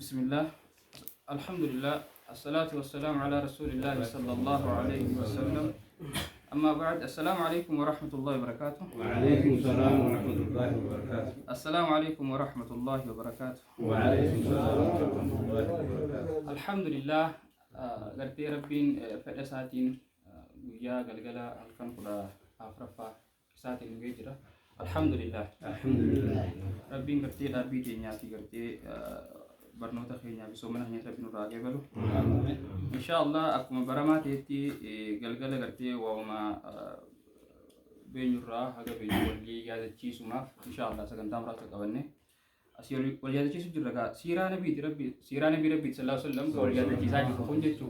بسم الله الحمد لله الصلاة والسلام على رسول الله صلى الله عليه وسلم أما بعد السلام عليكم ورحمة الله وبركاته. وعليكم السلام ورحمة الله وبركاته. السلام عليكم ورحمة الله وبركاته. وعليكم السلام ورحمة الله وبركاته. الحمد لله قرتي ربين فدساتين ويا قلقلا الكن كلا أفرفا ساتين ويجرا الحمد لله. الحمد لله. ربين قرتي ربي تينيا في قرتي برنوتا خينيا بسومنا هي ربي نراجع بلو إن شاء الله أكو برامات يتي قلقلا قرتي وما بينورا هذا بينوري هذا شيء سماف إن شاء الله سكن دام راسك أبني أسير وليا هذا شيء سجل رجع سيرا نبي ربي صلى الله عليه وسلم وليا هذا شيء ساجي فكون جتو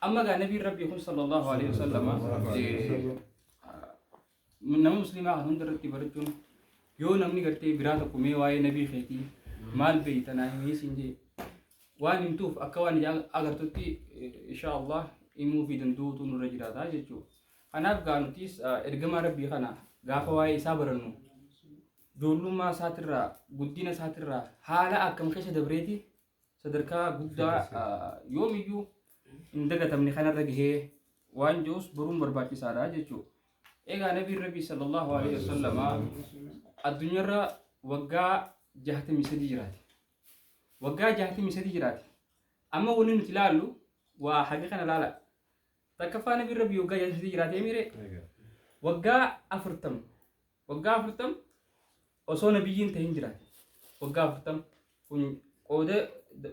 أما قال نبي ربي صلى الله عليه وسلم من نم مسلمة هون درتي برجون يو نمني قرتي برات كومي واي نبي خيتي مال بيتنا هي سنجي وان نمتوف أكوان أجر تطي إن شاء الله إمو في دندو تون رجلا ده جتو أنا بقى نتيس إرجع ربي خنا قافواي صبرنو دولو ما ساترا قدينا ساترا حالا أكم خيش دبرتي صدركا قدا يوم يجو إندقة تمني خنا رجيه وان جوس بروم برباكي سارا جتو إيجا نبي ربي صلى الله عليه وسلم الدنيا را وقع جهة مسدي جراتي وقع جهة مسدي جراتي أما ونن تلالو وحقيقة لا تكفى نبي ربي وقع جهة مسدي جراتي أميري وقع أفرتم وصو نبيين تهين جراتي وقع أفرتم قودة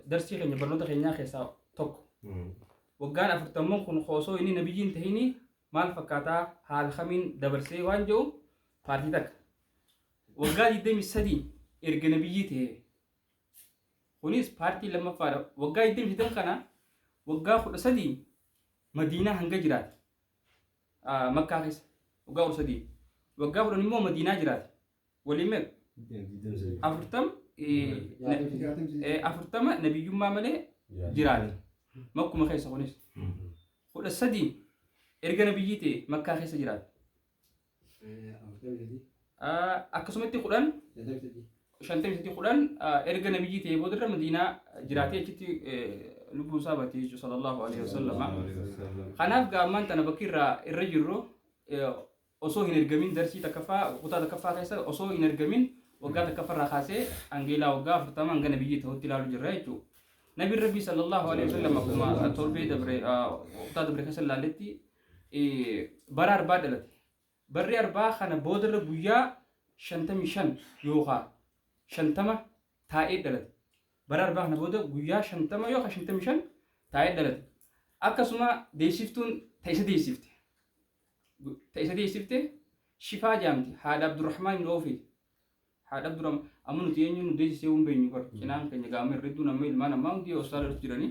درسي خيني برنوتا خيني خيسا توك وقع أفرتم من خون خوصو إني نبيين تهيني مال فكاتا حال خمين دبرسي وانجو فارتيتك وقال يدمي السدي إرجع نبيته خونيس بارتي لما فار وقال يدمي هدم كنا وقال خد سدي مدينة هنجا جرات مكة خيس وقال سدي وقال خد نمو مدينة جرات وليمك أفرتم نبي جمع ملء جرات مكو مخيس خونيس خد سدي إرجع نبيته مكة خيس جرات akkasumatti kudhan shantamii sadii kudhan erga nabiyyi ta'ee boodarra madiinaa jiraatee achitti lubbuun isaa baatee jechuudha sallallahu alaihi wasallam. Kanaaf gaammaan tana bakki irra jirru osoo hin ergamin darsii takkaffaa kutaa takkaffaa keessa osoo hin ergamin waggaa takkaffarraa kaasee angeelaa waggaa 40 hanga nabiyyi ta'utti ilaaluu jirra jechuudha. Nabiin rabbii sallallahu alaihi wasallam akkuma torbee dabre kutaa dabre keessa ilaalletti bara arbaa dhalate. بري أربعة خنا بودر بويا شنتم يشن يوها شنتمة تايد دلت بري أربعة خنا بودر بويا شنتمة يوها شنتم يشن تايد دلت أكسوما ديشيفتون تيسا ديشيفته شفاء جامتي هذا عبد الرحمن روفي هذا عبد الرحمن أمون تيجي نديش يوم بيني كور كنان كني قامر ردو نميل ما نماون دي أستاذ رجراني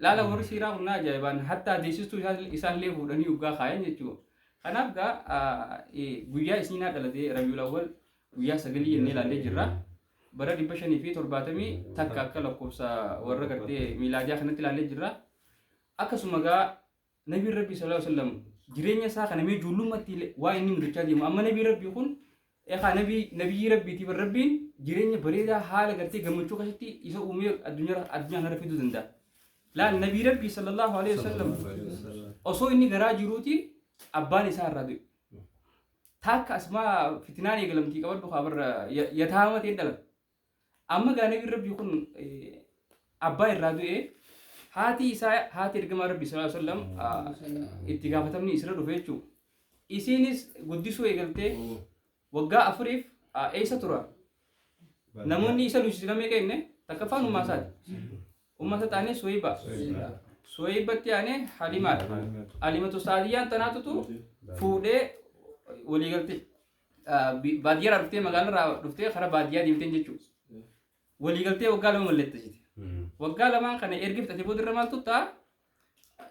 لا ورسيرا ونا جايبان حتى ديشيفتو إسال ليه ودني يبغى خاين يجوا أنا أبغى ويا إسناد دلته ربيع الأول ويا سجلي إني لالي جرا برا دبشني في ترباتمي تكا كلا كوسا ورا كرتي ميلاجا خنتي لالي جرا أكسمعا نبي ربي صلى الله عليه وسلم جرينيا سا خنمي جلوم متي وين نرجع ديم أما نبي ربي يكون نبي ربي تبر ربين جرينيا بريدا حال كرتي جمعتو كشتي إذا الدنيا نرفي دو لا نبي ربي صلى الله عليه وسلم أصو إني غراج روتي أباني سار رادو تاك أسماء فتناني قلمتي كبر بخبر يتهاوم تيدل أما جانب ربي يكون أباي رادو هاتي رجما ربي صلى الله عليه وسلم اتقافتمني إسرائيل رفيتشو إسينيس قدسو إقلتي وقا أفريف إيسا ترى نموني إيسا نشتغمي كأنه تكفان أماسات أني سويبة يعني حليمة ساديان تناتو فودة ولي قلتي بادية رفتي مقالة رفتي خراب بادية ديمتين جتشو ولي قلتي وقال ما ملت تجدي وقال ما خنا إرجع تتبود الرمال توتا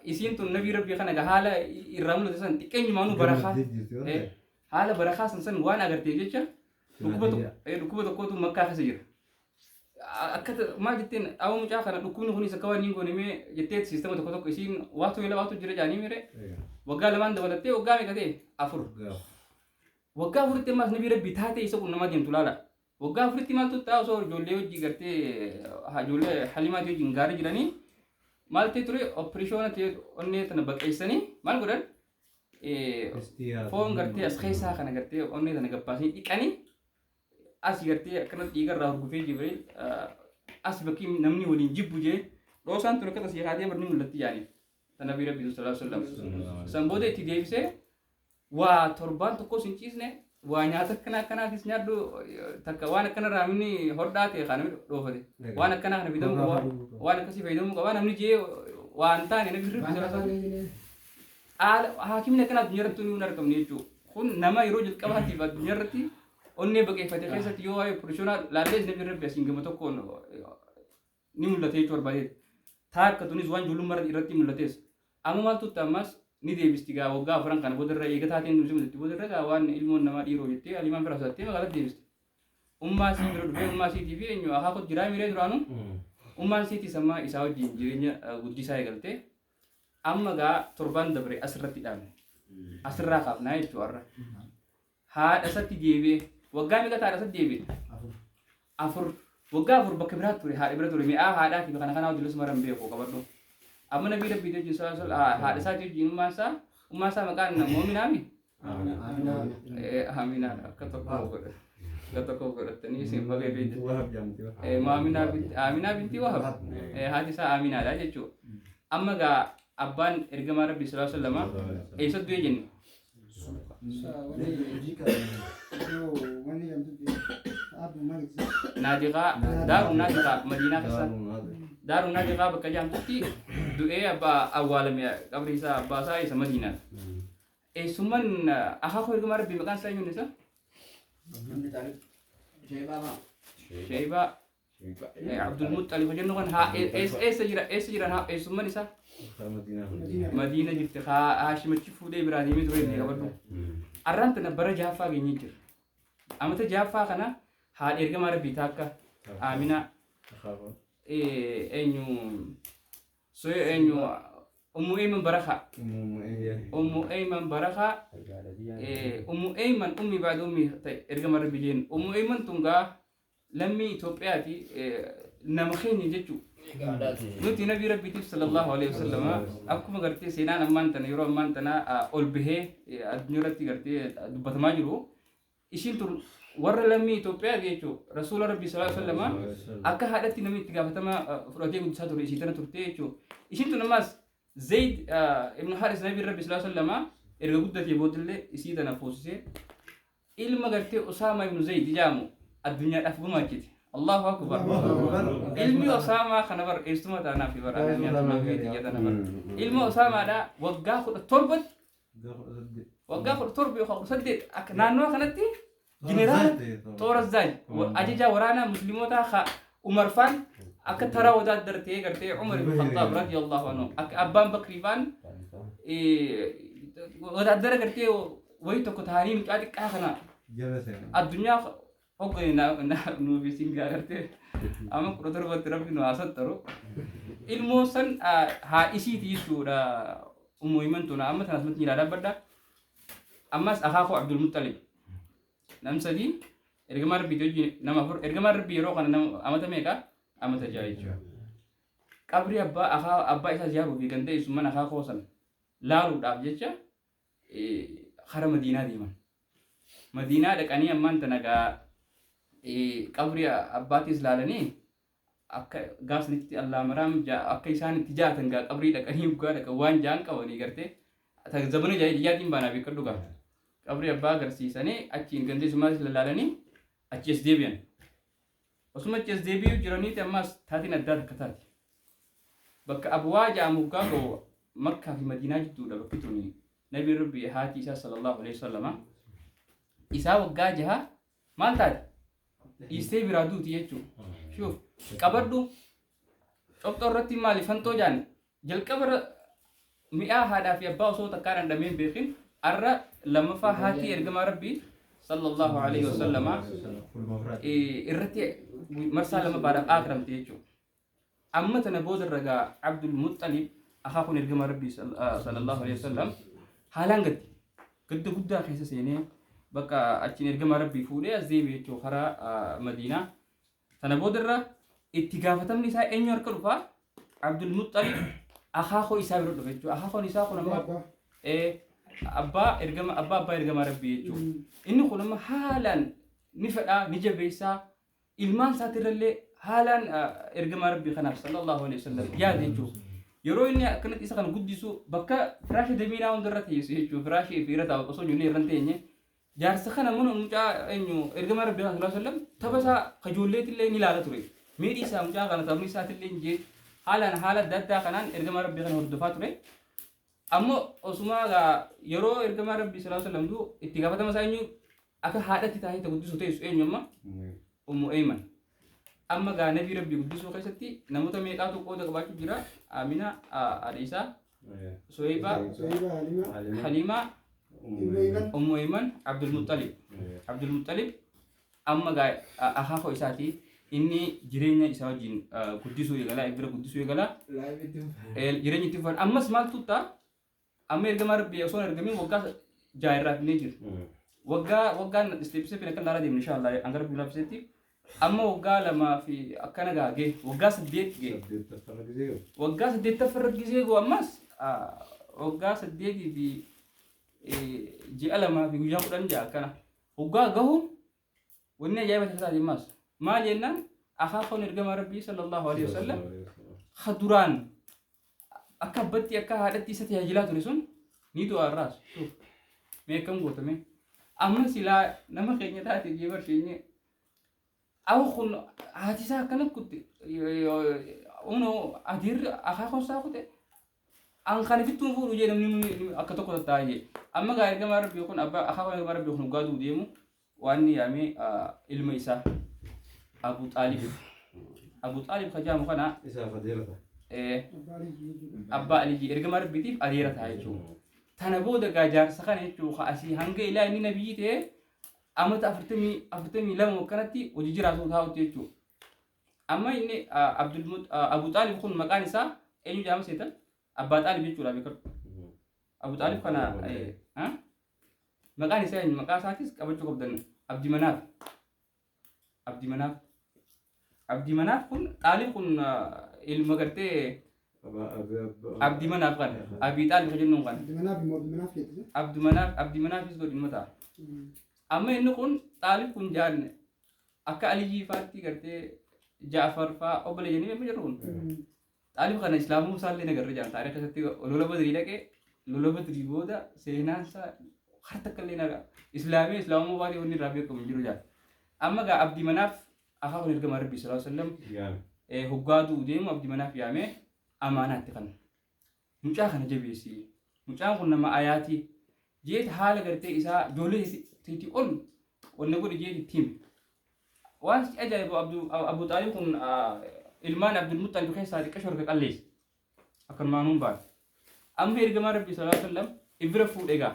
إسين تون نبي ربي خنا جهالة الرمل تسان تكين جمانو برخا حالة برخا سنسن وانا أقدر تيجي ركوبة كوتو مكة خسير أكتر ما جتين أو مجا خنا ركوبنا هوني سكوا نيجو نمي جتات سيستم تكوتو كيسين وقتو يلا وقتو جري جاني ميرة وقال ما ندولتي وقال مكتي أفر وقال فرت ما نبي ربي ثاتي يسوق نما دين تولالا وقع فريتي ما تطلع صور جولي وجي قرتي هجولي حليمات يجي نقاري جراني مالتي تري أوبريشونة تي أني تنبك إيساني مال قدر فون قرتي أسخيسها خنا قرتي أني تنقباسين إكاني أسي قرتي كانت يقر راه بفي جبريل أسي بكي نمني ولين جيبو جي روسان ترى كذا سيحاتي برني ملتي يعني تنبي ربي صلى الله عليه وسلم سنبودة تديفسه وتربان تكو سنتيسنه وانياتك كنا في سنادو تكوانا كنا رامني هرداتي خانم دوفدي وانا كنا بدون وانا كسي فيدوم وانا منجي وانتاني نبي ربي صلى الله عليه وسلم حاكمنا كنا دنيرتوني ونركم نيجو خون نما يروج الكباتي بدنيرتي أني بقى فتى خيسة يوهاي برشونا لاليز نبي ربي سينغ متوكون نيمولتي تور بعدين ثار كتوني زوان جلوم مرة إرتي مولتيس أمو مالتو تامس ندي بيستيجا وقع فران كان بدر رأي كتاتين نوسي مدتي بدر رأي كوان علمون نما إيرو جتة علمان فراساتي ما غلط ديبست سي برد بي سي تي في إنه أخاك جراي ميري درانو سي تي سما إساو جيرينيا غودي ساي غلطة أما غا تربان دبري أسرتي دام أسرة خافنا يجوارا ها أسرتي جيبي وقع ميكا تار أسرت جيبي أفر وقع أفر بكبرات توري ها إبرة توري مئة هذا كي بكنا خنا ودلوس مرام بيكو كبردو أما نبي ربي تجي سال هذا ساتي جين umasa makan mu'min amin amin kata kau tani sebagai beda Aminah binti Wahab hadis Aminah aja cu amma ga abban ergama Rabbi sallallahu alaihi wasallam esat dua jenis Nadiqa Darun Nadiqa Madinah kesan Darun Nadiqa bekerja bukti doa apa awalnya kabrisa bahasa isa Madinah suman aku ergama Rabbi makan saya Indonesia Syaiba Abdul Muttalib aja nukan ha sejira ha suman isa Madinah jirti ha Hashim cifu deh Ibrahim itu ini kabar arran tanabara Jaffa gini jir amata Jaffa kana ha ergama Rabbi takka Amina enyu Ummu Aiman Barakha Ummu Aiman Barakha Ummu Aiman ummi بعد ummi ergama Rabbi jin Ummu Aiman tungga lammi Itoophiyaati nama keenya jechu nuti nabi Rabbi sallallahu alaihi wasallam akkuma gartee seenaan ammaan tana yeroo ammaan tana ol bahee addunyaatti gartee dubbatamaa jiru ishiin tun warra lammii Itoophiyaa jechu rasuula Rabbi sallallahu alaihi wasallam akka haadhatti namni itti gaafatama fudhatee guddisaa ture ishii tana turte jechu ishiin tun ammas Zayd ibn Haris nabi Rabbi sallallahu alaihi wasallam erga guddatee boodillee isii tana foosisee ilma gartee Usaama ibn Zayd jaamu addunyaadhaaf gumaachite Allahu akbar ilmi Usaama kana bar eestuma taana fi bar anani atuma fi tiyata na bar ilmi Usaama da waggaa 17 saddeet akka naannoo kanatti General Toras Zaj ajaja waraana muslimota kha Umar Fan akka tara wadaad dartee gartee Umar ibn Khattab radiyallahu anhu akka Abbaan Bakri Fan wadaad dara gartee way tokko taanii mucaa xiqqaa kana addunyaa hoggani nu fi singaa gartee amma kudha torbatti rabbi nu haasattaru ilmoo san haa isiiti jechuudha Ummu Aiman tuna amma tanas matti ilaalaa badda ammas akaakoo Abdul Muttalib namsadi ergama Rabbi joji nama fur ergama Rabbi yeroo kana nama amata meeqa amata ja'a jechuudha qabri abbaa isaa ziyaaruuf gandee isumman akaakoo san laaluudhaaf jecha hara Madiinaa deeman Madiinaa dhaqanii ammaan tana gaa qabri abbaatis laalanii akka gaasnitti Allah maraam akka isaan itti jaatan gaa qabri dhaqanii ugaa dhaqan waan jaan qabanii gartee zamana jaahiliyyaatiin baanaa beekadhu gaa qabri abbaa agarsiisanii achiin gandee sumaas laalanii achiis deebi'an osuma achiis deebi'uu jiraniiti ammas taatiin addaa takka taati bakka abwaa ja'amu gaa ga'u Makkaa fi Madiinaa jidduudha bakki tuni nabi Rabbi haati isaa sallallahu alaihi wasallam isaa waggaa jaha maal taate dhiistee biraa duuti jechuudha shuuf qabadhu cobxoo irratti maali fantoo jaan jalqaba mi'aa haadhaa fi abbaa osoo takkaan handhameen beekin arra lammaffaa haati ergamaa Rabbi sallallahu alaihi wasallam irratti marsaa lama baadhaaf akramte jechuudha amma tana booda ragaa Abdul Muttalib akaakun ergamaa Rabbi sallallahu alaihi wasallam haalaan gaddi gadda guddaa keessa seenee بقى أتشين إرجع ربي فولي أزديمي يجو خرا مدينة تنبودرة اتجافتم نساء إني أركلوفا عبد المطلب أخاخو يسافر له بيجو أخاخو نساء كنا أبا إرجع ربي يجو إنه كنا حالا نفدا نجبيسا إلمان ساتر اللي حالا إرجع ربي خناف صلى الله عليه وسلم يا ديجو يرو إني كنت إسا كان قديسو بكا فراش دمينا وندرت يسيجو فراش فيرتا وقصو جوني رنتيني جار سخنا منو مجا إنه إرجع ربي صلى الله عليه وسلم تبسا خجولات اللي نلالا تري ميدي سا مجا كان تبني سات اللي نجي حالا دادا كانان إرجع ربي خن هردفات تري أما أسمع يرو إرجع ربي صلى الله عليه وسلم دو اتجاهات مثلا إنه أكا هذا تتاهي تقدسو تيسو إنه ما أيمن أما قال نبي ربي قدسو خيستي نموت ميقاتو قودة قباكو جرا آمنة عيسى سويبة حليمة أم أيمن عبد المطلب أما قال أخاكو إساتي إني جرينا إساو جين قدسو يغلا إبرا قدسو يغلا جرينا تفر أما سمال توتا أما إرغم ربي يوصون إرغمين وقا جائرات نيجر وقا استيبسي في نكال لارا ديم إن شاء الله أنقرب بلا بسيتي أما وقا لما في أكنا جاء وقا سديت وقا سديت تفرق جزيجو أماس وقا سديت في جي ألما في وجام رنجا كنا وقا جهو ونيا جايبة تساعد الناس ما لينا أخاكم إرجع ربي صلى الله عليه وسلم خدران أكبتي هذا تيسة هجلات رسون نيتو الراس شوف ميكم قوتمي أما سلا نما خيني تاتي جيبر شيني أو خن هاتيسا كنا كنت أونو أدير أخاكم ساكوت أن كان في تنفور وجه نمني أكتوك تتاهي أما غير كما ربي يكون أبا أخاكم غير ربي يكون قادو ديمو وأني يامي الميسا أبو طالب خجام خنا أبا علي إرجع ربي تيف أديرة هايشو تنبود جاجار سخن يشو خاسي هنگي إلى إني نبيته أما تأفتمي لما كانتي وجيرا صوت هاو تيشو أما إني أبو طالب خون مكان سا إني جام سيتا أبا طالب يشو لا بكر أبو طالب خنا ها مكان سا إني مكان ساتيس كابل شو كبدن عبد مناف خون طالب خون المغرتي عبد مناف كان أبي طالب خجنون كان عبد مناف يسقط المتى أما إنه كون طالب كون جان أكا علي فاتي كرتي جعفر فا أقبل جاني بمجرون طالب كان إسلام مسال لنا كرر جان تاريخ ستي لولا بدري لك لولا بدري بودا سينان سا خرطة كلنا إسلام مباري وني رابيكم مجرو جان أما كا عبد مناف أخاف نرجع مع ربي صلى الله عليه وسلم هقادو ديم عبد مناف يامه أمانات كان مجاهنا جبيسي مجاه كنا ما آياتي جيت حال قرتي إسا جولي تيتي أول ونقول جيت تيم وانس أجا أبو طالب كن إلمان عبد المطلب بخير صادق كشور كالليس أكن مانون بعد أما إرجع مع ربي صلى الله عليه وسلم إبرفو إيجا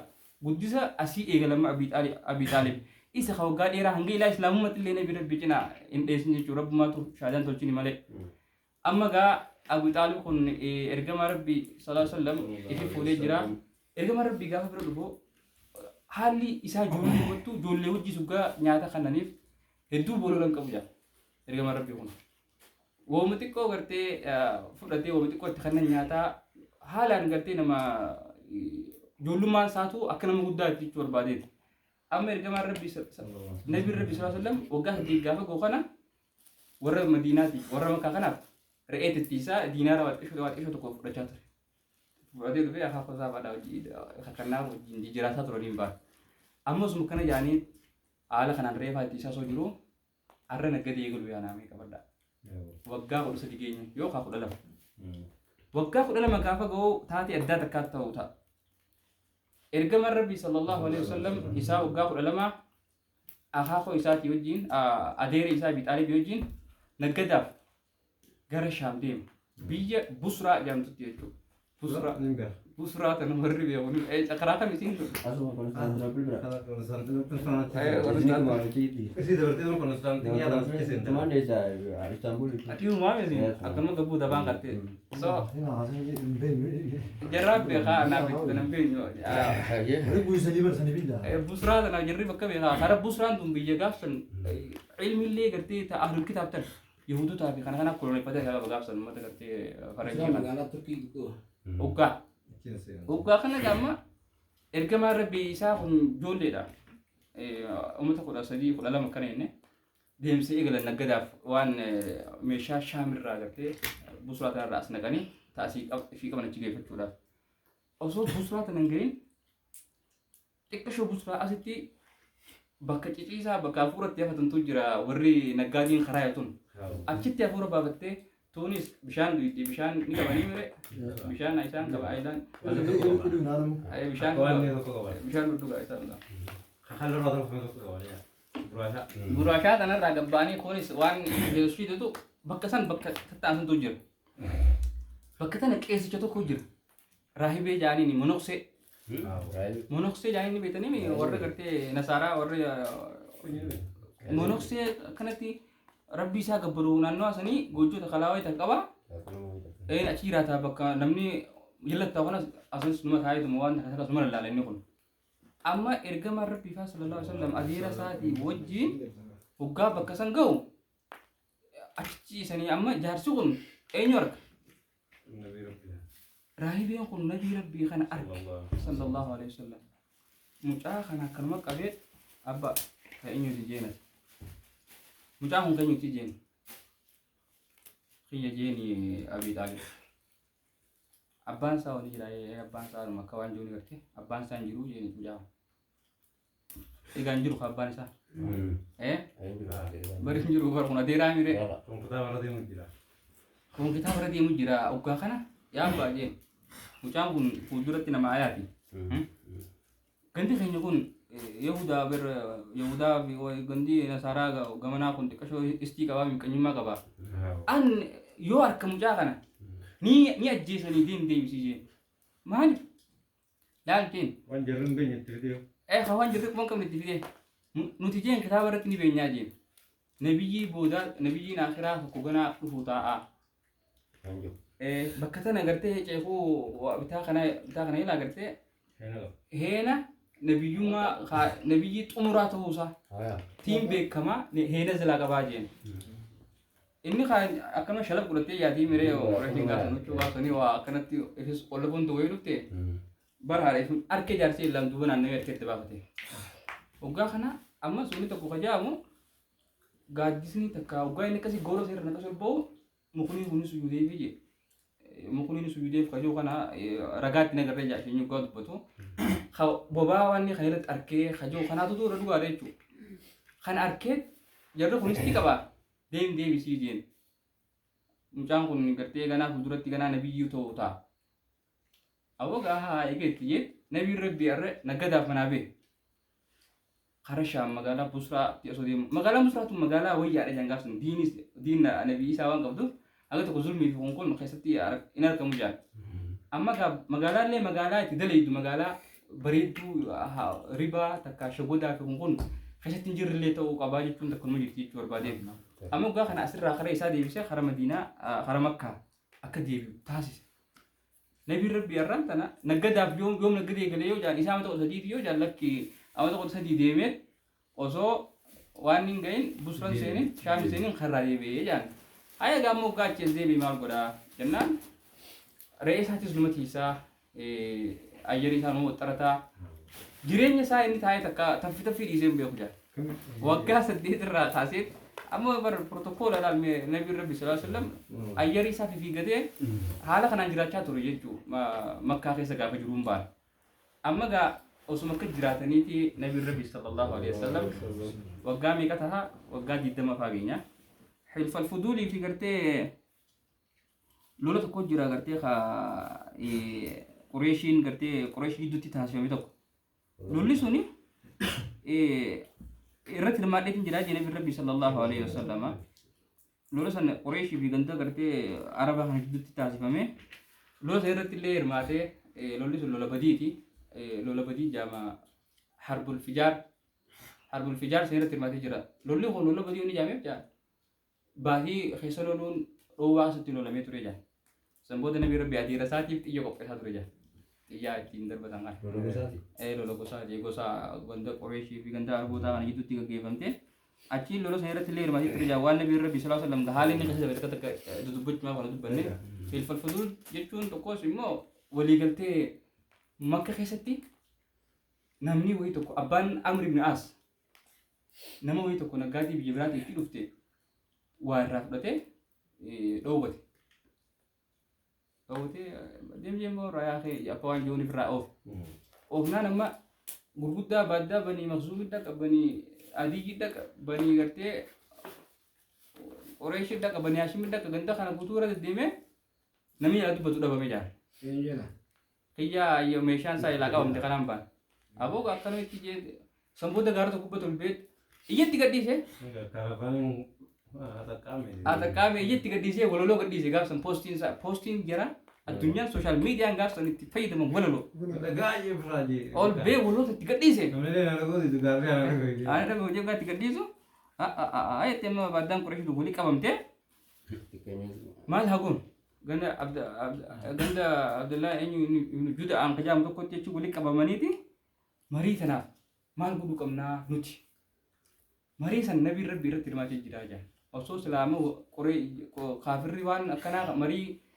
قديسا أسي إيجا لما أبي طالب إيش خاو قال إيرا هنگي لا إسلام ما تلينا بيربينا إن إسني شرب ما تو شادان تلشيني ماله أما جا أبو طالب كن إرجع مع ربي صلى الله عليه وسلم إيه فولي جرا إرجع مع ربي جا فبرو لبو حالي إسا جولي وتو جولي وجي سوكا نياتا خنانيف هدو بولو لن كبجا إرجع مع ربي كن ومتكو قرتي فرتي ومتكو تخنن نياتا حالا قرتي نما جولو ما ساتو أكنا مقدار تيجور بعدين أما إرجع مع ربي نبي ربي صلى الله عليه وسلم وجاه دي جافا كوكنا ورا مدينتي ورا مكان كنا رأيت التيسا دينار وات إيش تكوف رجعت بعدين لبي أخاف صعب على وجد خكرنا وجد جراسات رولين بار أما سمكنا يعني على خنا ريفا التيسا سوجرو أرنا كذي يقول بيانا مي كبردا وجاه ورس ديجيني يو خاف ولا وجاه ولا ما كافا جو تاتي أداة تكاتا وتا إرجع ربي صلى الله عليه وسلم إساء وقاه العلماء أخاكو إساء يوجين أدير إساء بيتالي بيوجين نقدر جرى الشام ديم بيجي بصرة جام تتيجو busraata nama warri beekun karaa kamitiin Asuma Konstaantinoopil bira. Kana Konstaantinoopil sana Isii dabartee nama Konstaantiniyaa keessa Cuman desa Istanbul itu. adiumaa miti akkanuma gabbuu dabaan qattee so jarraa beekaa naaf itti nan beenyu busraata na jarri bakka beekaa kara busraan tun biyya gaafsan ilmillee gartee ta ahlul kitaabtan yahudotaa fi kana kana koloneeffatee kala gaafsan uummata gartee faranjii magaalaa Turkii gidduu. Uggaa kana gamma ergamaa rabbii isaa kun ijoolleedha. Uummata 13 12 kana inni deemsee eegalan naggadaaf waan meeshaa shaamirraa gartee busraata irraa as naqanii taasii fi qaban achi geeffachuudhaaf. Osoo busraata nan gahin xiqqashoo busraa asitti bakka ciciisaa bakka hafuuratti hafatantu jira warri naggaadiin karaa yaatun. Achitti hafuura baafattee tunis bishaan duyti bishaan ni qabanii mire bishaan isaan qaba isaan bishaan dhugaa isaan guraashaa tanarraa gabbaanii kunis waan yesuusiitu bakka san bakka tattaasantu jira bakka tana qeessicha tokko jira raahibee jaaniin monoksee jaaniin beetanii warra gartee nasaaraa warra monoksee kanatti rabbi isaa gabbaruu naannoo sanii gochoota kalaawaa ta'an qaba. Achi jiraata bakka namni jillattaa kun asanis numa taa'eetuma waan takkas numa laala inni kun. Amma ergama rabbii faa sallallahu alaihi wasallam adeera isaatii wajjin hoggaa bakka san ga'u achi sanii amma jaarsi kun eenyu arga? Raahibeen kun nabii rabbii kana arga sallallahu alaihi wasallam. Mucaa kana akkanuma qabee abba eenyuti jeenati. Mucaa kun kanyutti jeen kiyya jeeni Abii Xaalib abbaan isaa wali jira abbaan isaa makka waan jiru garte abbaan isaa jiru jeeni mucaa egaan jiru abbaan isaa bari jiru bar kun adeeraa mire kun kitaaba irra deemu jira oggaa kana yaa abbaa jeen mucaan kun fuulduratti nama ayaati ganti keenya kun Yahudaa fi gandi Nasaaraa gamanaa kun xiqqashoo istii qabaa miqanyummaa qabaa. An yoo harka mucaa kana ni ajjeesanii deemsii jeen. Maali? Laalteen. Waan jarri beenya itti fidee. Waan jarri kuma qabne itti fidee. Nuti jeen kitaaba irratti ni beenyaa jeen. Nabiyyiin akhiraa tokko ganaa dhufu taa'aa. Bakka tana gartee ceekuu bitaa kana ilaa gartee heena nabiyyi xumuraa ta'uusaa tiin beekamaa heena zilaa qabaa jeen. Inni akkana shalaf godhattee yaatii miree reetiin gaafa nuti baasanii waa akkanatti ifis qollafoon ta'uu yoo dhufte barhaadha ifin harkee jaarsee illaan duuba naannoo harkeetti baafate. Waggaa kana amma sunni tokko kajaamu gaaddisni takka waggaa inni akkasii goora seera nakkas ol ba'u mukni kunis yuudee fi mukni suyudeef kajoo kana ragaatti nagarree jaasheenyu gaa dubbatu. Bobaa waan kan irratti arkee kajoo kanaatu dura dhugaa jechuudha. Kan arkee jarri kunis ni qaba. Deemsii jeen. Mucaan kun gartee ganaa fuulduratti ganaa nabiyyuu ta'uu ta'a. Awwagaa haa eegeetti jeen nabii rabbii arre naggadaaf manaa bee. Kara Shaam magaalaa Busraa osoo deemu. Magaalaa Busraa tun magaalaa wayyaadha jangaaf sun diina nabii isaa waan qabduuf aga tokko zulmii fi kun keessatti in argamu jaan. Amma magaalaallee magaalaa itti dalaydu magaalaa bareedduu ribaa takka shagodaa fi kun keessatti jirrillee ta'uu qabaa jechuun takka numa jirti jechuu barbaadeef. Amma waggaa kana asirraa kara isaa deebisee kara Madiinaa kara Makkaa akka deebi'u taasise. Nabiin rabbii arraan tana naggadaaf yoom naggadee eegalee yoo jaan isaa amata 3 yoo jaan lakki amata 3 deemee osoo waan hin gahin Busraan seenin Shaam seenin karraa deebi'ee jaan. Aya gaammoo gaacheen deebii maal godhaa jennaan re'ee isaatis lumatiisaa ayyari isaa nuu xarataa jireenya isaa inni taa'ee takka taffii dhiisee beeku jaa waggaa 8 irraa kaasee amma bar protokoola laalmee nabii rabbi sallallahu alaihi wasallam ayyari isaa fiigatee haala kanaan jiraachaa ture jechuu makkaa keessa gaafa jiruun baala amma gaa osuma akka jiraataniiti nabii rabbi sallallahu alaihi wasallam waggaa meeqa tahaa waggaa 20 fageenyaa حلف الفضولي في قرتي لولا تكون جرا قرتي قريشين قرتي قريش جدو تتهاشم بيتك لولي سوني رت لما لقيت جرا جنبي الرب صلى الله عليه وسلم لولا سن قريش في قنتا قرتي عربة جدو تتهاشم مي لولا سيرت اللي رماتي لولي لولا بديتي لولا بدي جامع حرب الفجار سيرة ما تجرى لولي هو لولا بدي وني جامع جا باهي خيسلون رواه ستي لولا ميت رجع سنبود نبي ربي عدي رساتي تيجي قبل هذا رجع يا تندر بدانgan lolo gosa ganda Quraishi fi ganda arbota kan gitu tiga gefamte achi lolo sehera tile irmati terjawan nabi rabbi sallallahu alaihi wasallam gahali ni kasih kata dudubut ma kalau dubanne fil falfudul jechun tokko simmo wali galte makka khesatti namni wayi tokko abban amr ibn as nama wayi tokko nagati bi jibrati itti dufte wa rafdate dowbate dem raya ke apawan joni fra of na nama gurgudda badda bani makhzum dak bani adi dak bani garte Quraish dak bani hashim dak ganda kana gutura deme nami adu batu da bameja kiyya yo meshan sa ilaga umte kanamba abo ka kanu tije sambuda gar to kubatul bet iye tiga dise karavan ada kami iye tiga dise wololo gadise gab sam posting jara الدنيا سوشيال ميديا انغاس ان تفيد من ولولو gaje fraji اول بي ولو تقديسه kamele na logo di garga na انا ده جو غاتي قديسو اي تم بعدان قريش دغولي قبمته مال هاغون غندا عبد الله اني جودا ان قجام تو كنت تشغولي قبمانيتي مريتنا مال غدو قمنا نوتي مريسن نبي ربي رتي ما تجداجا اوسو سلامو قري كافر وان كنا مري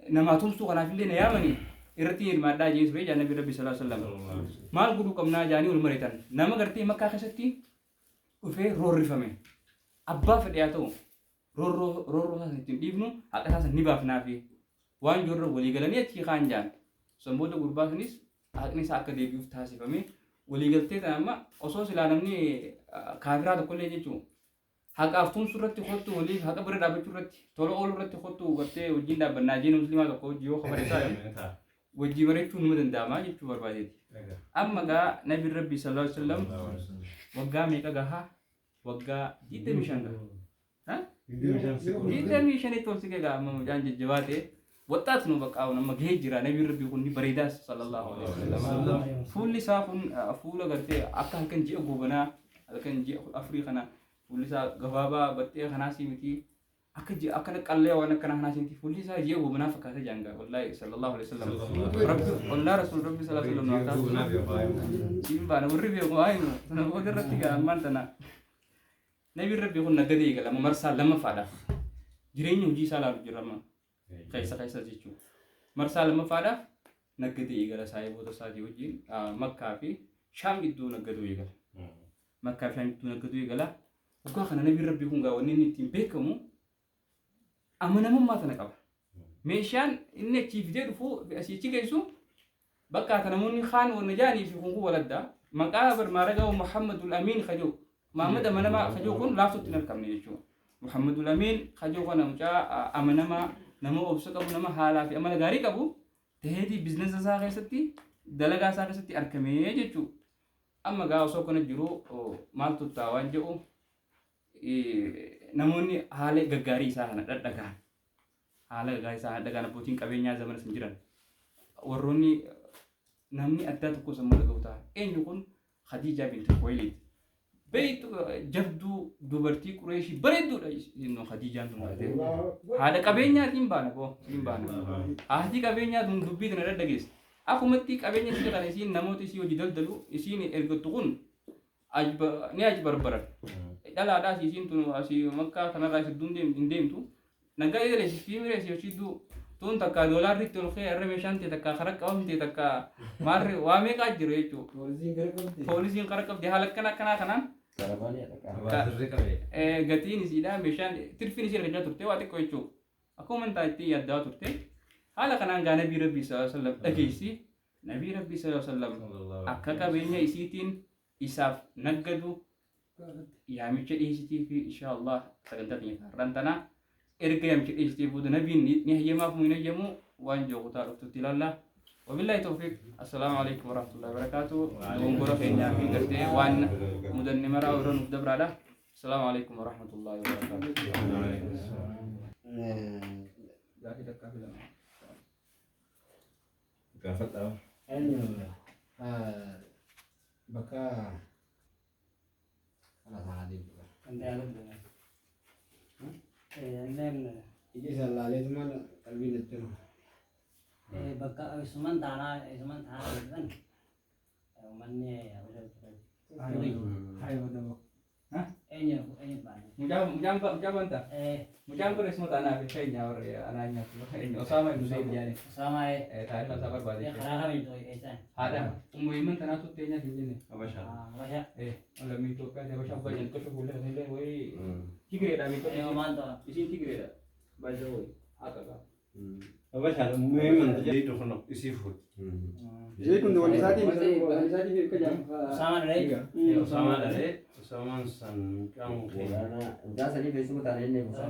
nama tumsu kana fille na yamani irati madda jesu be nabi rabbi sallallahu alaihi wasallam mal gudu kamna jani ul maritan nama garti makka khasatti ufe rorrifame abba fadiyato rorro sa tin dibnu akasa sa nibaf nafi wan jorro wali galani achi khanjan sambodo gurba sanis akni sa akade bi uftasi fame wali galte tamma oso silanamni kafira to kolle jechu haka aftun surratti khottu wali haka bare dabachu ratti tolo ol ratti khottu garte wajinda banajin muslima ko jiyo khabar sa waji bare chun mudan dama jitu barbadeti amma ga nabi rabbi sallallahu alaihi wasallam wagga me kaga ha wagga dite mishanga ha dite mishani to sige ga amma janje jawate ወጣት ነው በቃ አሁን መገጅራ ነብይ ረቢ ሁኒ በሪዳስ ሰለላሁ ዐለይሂ ወሰለም ፉሊ ሳፉን ፉለ ገርቴ አካን ጂ ጎበና አካን ጂ አፍሪካና ፉሊሳ ገባባ በጤ ኸናሲ ሚቲ አከጂ አከነ ቀለ ወነ ከና ኸናሲ ሚቲ ፉሊሳ ጂ ጎበና ፈካተ ጃንጋ ወላሂ ሰለላሁ ዐለይሂ ወሰለም ረቢ ወላ ረሱል ረቢ ሰለላሁ ዐለይሂ ወሰለም ሲምባ ነው ረቢ ቆይ ነው ወደረቲ ጋር ማንተና ነብይ ረቢ ሁን ነገደ ይገላ መርሳ ለመፋዳ ጅሬኙ ጂ ሳላሉ ጅራማ ከይሳ ጂቹ መርሳ ለመፋዳ ነገደ ይገላ ሳይ ቦታ ሳዲ ወጂ መካፊ ሻም ግዱ ነገዱ ይገላ መካፊ ሻም ግዱ ነገዱ ይገላ uga kana nabi rabbi hunga wanini timbekamu amanamum ma tanaqaba meshan inne chifide dufu asi chigaisu bakka tanamuni khan wa najani fi hungu waladda maqabar maraga muhammadul amin khajo muhammad amanama khajo kun laftu tinar kamne yechu muhammadul amin khajo kana mucha amanama namo obsaka nama hala fi amala gari kabu tehedi business sa khaysati dalaga sa khaysati arkame yechu amma ga so kana jiru maltu tawanjo namoonni haala gaggaarii isaa kana dhadhagaan haala gaggaarii isaa dhadhagaan abbootiin qabeenyaa zamana san jiran warroonni namni addaa tokko sammuu dhaga'u ta'a eenyu kun Khadiija binti Khuwaylid beeytu jabduu dubartii Qureeshii bareedduudha inni Khadiijaan sun taate haala qabeenyaatiin baana boo siin baana haati qabeenyaa sun dubbii kana dhadhageessa akkumatti qabeenya isii kana isiin namoota isii hojii daldalu isiin ergattu kun ni ajbarbaran dala da si sin tunu asi makka kana ga sidun dem tu naga ile si fimire si chidu tun takka dollar rit tol khair me shanti takka kharak awm ti takka mar wa me ka jiro yechu polisin karakab de halak kana kana gati ni sida me shan tirfini si rega turte wate ko yechu ako man ta ti yadda turte hala kana ga nabi rabbi sallallahu alaihi wasallam ageisi nabi rabbi sallallahu alaihi wasallam akka ka benya isitin isaf nagadu يا مشي إيشتي في إن شاء الله سكنتني رنتنا إرجع يا مشي إيشتي بود نبي نهي ما في نجمو وان جو قطار تطلع وبالله توفيق السلام عليكم ورحمة الله وبركاته ونقول في نعم في قرتي وان مدن مرا ورن دبر على السلام عليكم ورحمة الله وبركاته Gafat tau. Baka ala sana di juga. Anda ada berapa? Anda Ini selalu cuma kabinet tu. baka Usman tanah kan? Umannya ya udah. Ayo daw. Enyo banyak. Mujam anta. Mujam ko resmo tanah ke kanya or ananya ko. Osama itu saya jani. Sama Tayo lang sabar balik. karena itu esa. Ada umuiman tanah tu tenya sini. Apa sih? Masya. Alam itu kan saya macam banyak ko suhula nila woi. Tigre da mito. Ayo mantap. Isi tigre da. Bajo woi. Aga. Apa sih? Memang jadi tu kan isi food. Jadi pun dua nisati kerja. Sama dari. Sama dari sama san kang Karena jasa di Facebook tadi ini